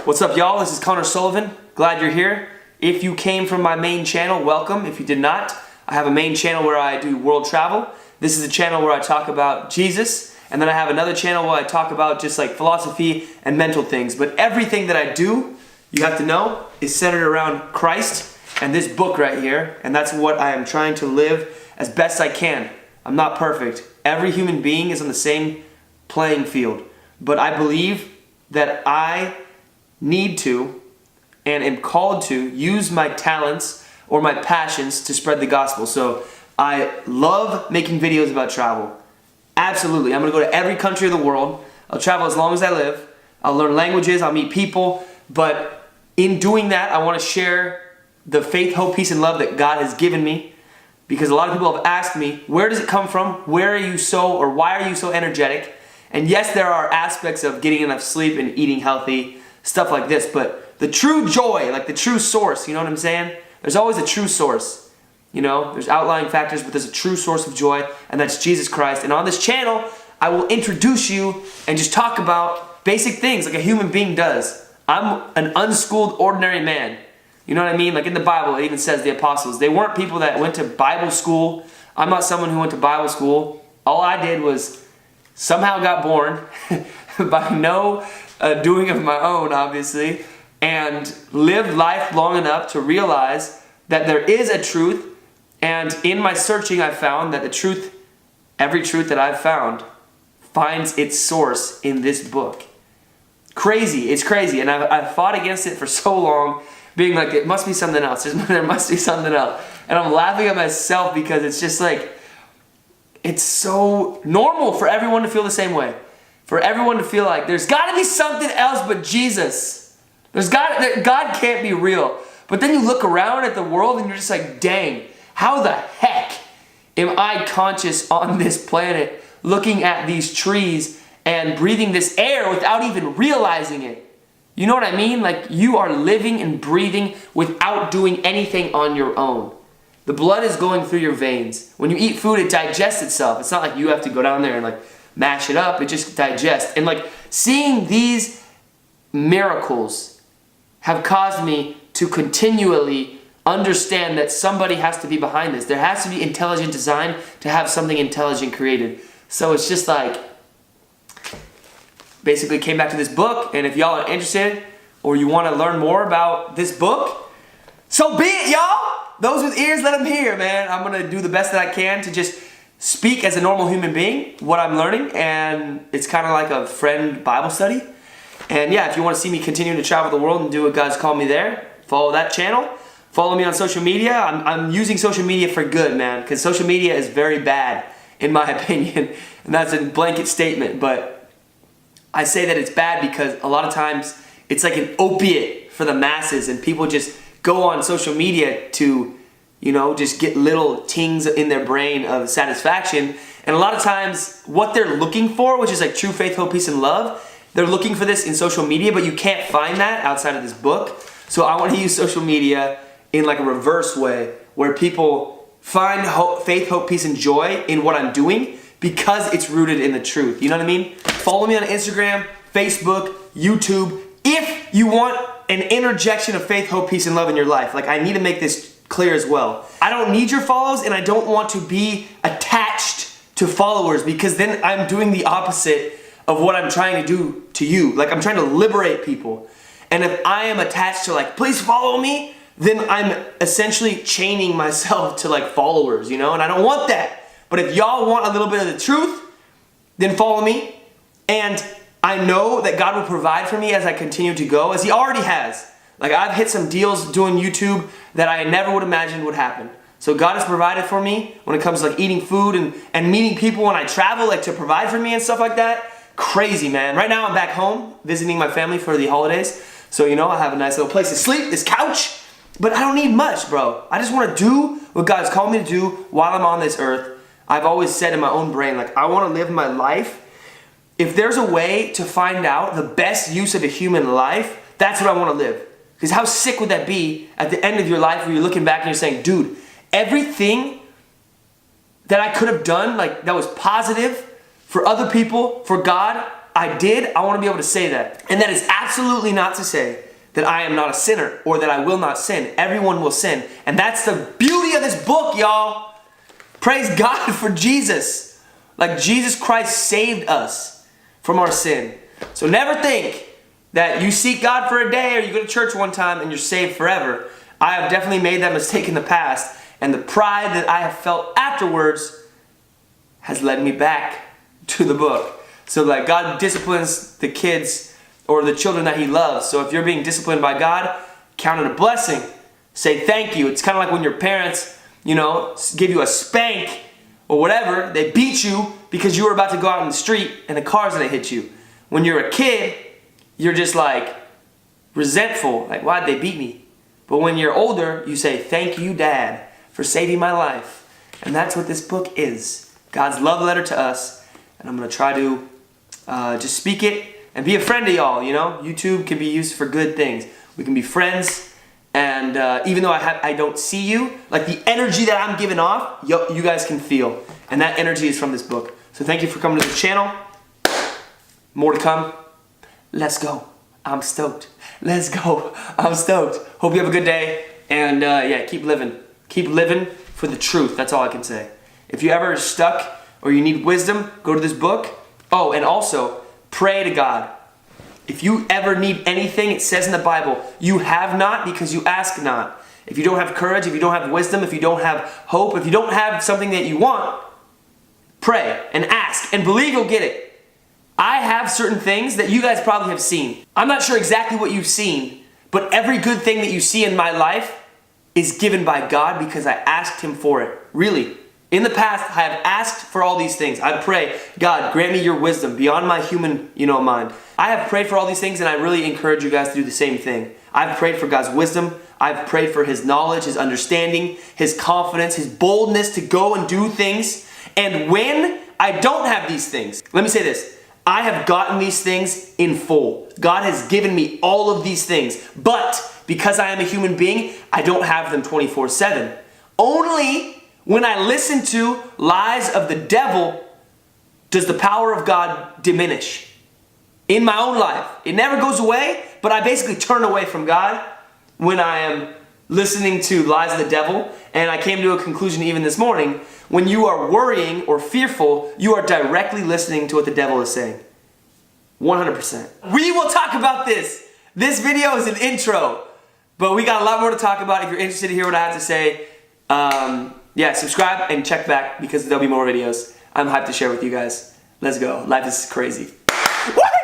What's up, y'all? This is Sullivan. Glad you're here. If you came from my main channel, welcome. If you did not, I have a main channel where I do world travel. This is a channel where I talk about Jesus, and then I have another channel where I talk about just like philosophy and mental things. But everything that I do, you have to know, is centered around Christ and this book right here, and that's what I am trying to live as best I can. I'm not perfect. Every human being is on the same playing field, but I believe that I need to and am called to use my talents or my passions to spread the gospel. So I love making videos about travel. Absolutely. I'm going to go to every country of the world. I'll travel as long as I live. I'll learn languages. I'll meet people. But in doing that, I want to share the faith, hope, peace, and love that God has given me. Because a lot of people have asked me, where does it come from? Where are you so, or why are you so energetic? And yes, there are aspects of getting enough sleep and eating healthy, stuff like this, but the true joy, like the true source, you know what I'm saying? There's always a true source. You know, there's outlying factors, but there's a true source of joy, and that's Jesus Christ. And on this channel, I will introduce you and just talk about basic things like a human being does. I'm an unschooled, ordinary man. You know what I mean? Like in the Bible, it even says the apostles. They weren't people that went to Bible school. I'm not someone who went to Bible school. All I did was somehow got born by no doing of my own, obviously, and lived life long enough to realize that there is a truth. And in my searching, I found that the truth, every truth that I've found, finds its source in this book. Crazy, it's crazy. And I've fought against it for so long, being like, it must be something else. There must be something else. And I'm laughing at myself because it's just like, it's so normal for everyone to feel the same way. For everyone to feel like there's got to be something else but Jesus. God can't be real. But then you look around at the world and you're just like, dang, how the heck am I conscious on this planet looking at these trees and breathing this air without even realizing it? You know what I mean? Like you are living and breathing without doing anything on your own. The blood is going through your veins. When you eat food, it digests itself. It's not like you have to go down there and like mash it up. It just digests. And like seeing these miracles have caused me to continually understand that somebody has to be behind this. There has to be intelligent design to have something intelligent created. So it's just like, basically came back to this book, and if y'all are interested or you want to learn more about this book, so be it, y'all. Those with ears, let them hear, man. I'm going to do the best that I can to just speak as a normal human being, what I'm learning, and it's kind of like a friend Bible study. And yeah, if you want to see me continue to travel the world and do what God's called me there, follow that channel. Follow me on social media. I'm using social media for good, man, because social media is very bad, in my opinion. And that's a blanket statement, but I say that it's bad because a lot of times it's like an opiate for the masses, and people just go on social media to, you know, just get little tings in their brain of satisfaction. And a lot of times what they're looking for, which is like true faith, hope, peace, and love, they're looking for this in social media, but you can't find that outside of this book. So I want to use social media in like a reverse way, where people find hope, faith, hope, peace, and joy in what I'm doing because it's rooted in the truth. You know what I mean? Follow me on Instagram, Facebook, YouTube. If you want an interjection of faith, hope, peace, and love in your life, like I need to make this clear as well. I don't need your follows, and I don't want to be attached to followers, because then I'm doing the opposite of what I'm trying to do to you. Like I'm trying to liberate people. And if I am attached to like, please follow me, then I'm essentially chaining myself to like followers, you know? And I don't want that. But if y'all want a little bit of the truth, then follow me. And I know that God will provide for me as I continue to go, as He already has. Like I've hit some deals doing YouTube that I never would imagine would happen. So God has provided for me when it comes to like eating food and meeting people when I travel, like to provide for me and stuff like that. Crazy, man. Right now I'm back home visiting my family for the holidays. So, you know, I have a nice little place to sleep, this couch. But I don't need much, bro. I just want to do what God's called me to do while I'm on this earth. I've always said in my own brain, like I want to live my life. If there's a way to find out the best use of a human life, that's what I want to live. Because how sick would that be at the end of your life where you're looking back and you're saying, dude, everything that I could have done, like that was positive for other people, for God, I did, I want to be able to say that. And that is absolutely not to say that I am not a sinner or that I will not sin. Everyone will sin. And that's the beauty of this book, y'all. Praise God for Jesus. Like Jesus Christ saved us from our sin. So never think that you seek God for a day or you go to church one time and you're saved forever. I have definitely made that mistake in the past. And the pride that I have felt afterwards has led me back to the book. So like God disciplines the kids or the children that he loves. So if you're being disciplined by God, count it a blessing. Say thank you. It's kind of like when your parents, give you a spank or whatever. They beat you because you were about to go out in the street and the car's gonna hit you. When you're a kid, you're just like resentful. Like, why'd they beat me? But when you're older, you say, thank you, Dad, for saving my life. And that's what this book is. God's love letter to us. And I'm gonna try to just speak it and be a friend to y'all, YouTube can be used for good things. We can be friends, and even though I don't see you, like the energy that I'm giving off, you guys can feel. And that energy is from this book. So thank you for coming to the channel. More to come. Let's go. I'm stoked. Let's go. I'm stoked. Hope you have a good day. And yeah, keep living. Keep living for the truth. That's all I can say. If you ever stuck or you need wisdom, go to this book. Oh, and also, pray to God. If you ever need anything, it says in the Bible, you have not because you ask not. If you don't have courage, if you don't have wisdom, if you don't have hope, if you don't have something that you want, pray and ask and believe you'll get it. I have certain things that you guys probably have seen. I'm not sure exactly what you've seen, but every good thing that you see in my life is given by God because I asked him for it. Really. In the past, I have asked for all these things. I pray, God, grant me your wisdom beyond my human, mind. I have prayed for all these things, and I really encourage you guys to do the same thing. I've prayed for God's wisdom. I've prayed for his knowledge, his understanding, his confidence, his boldness to go and do things. And when I don't have these things, let me say this. I have gotten these things in full. God has given me all of these things. But because I am a human being, I don't have them 24/7. Only when I listen to lies of the devil does the power of God diminish. In my own life, it never goes away, but I basically turn away from God when I am listening to lies of the devil. And I came to a conclusion even this morning. When you are worrying or fearful, you are directly listening to what the devil is saying. 100%. We will talk about this. This video is an intro, but we got a lot more to talk about. If you're interested to hear what I have to say, yeah, subscribe and check back because there'll be more videos. I'm hyped to share with you guys. Let's go. Life is crazy. Woo!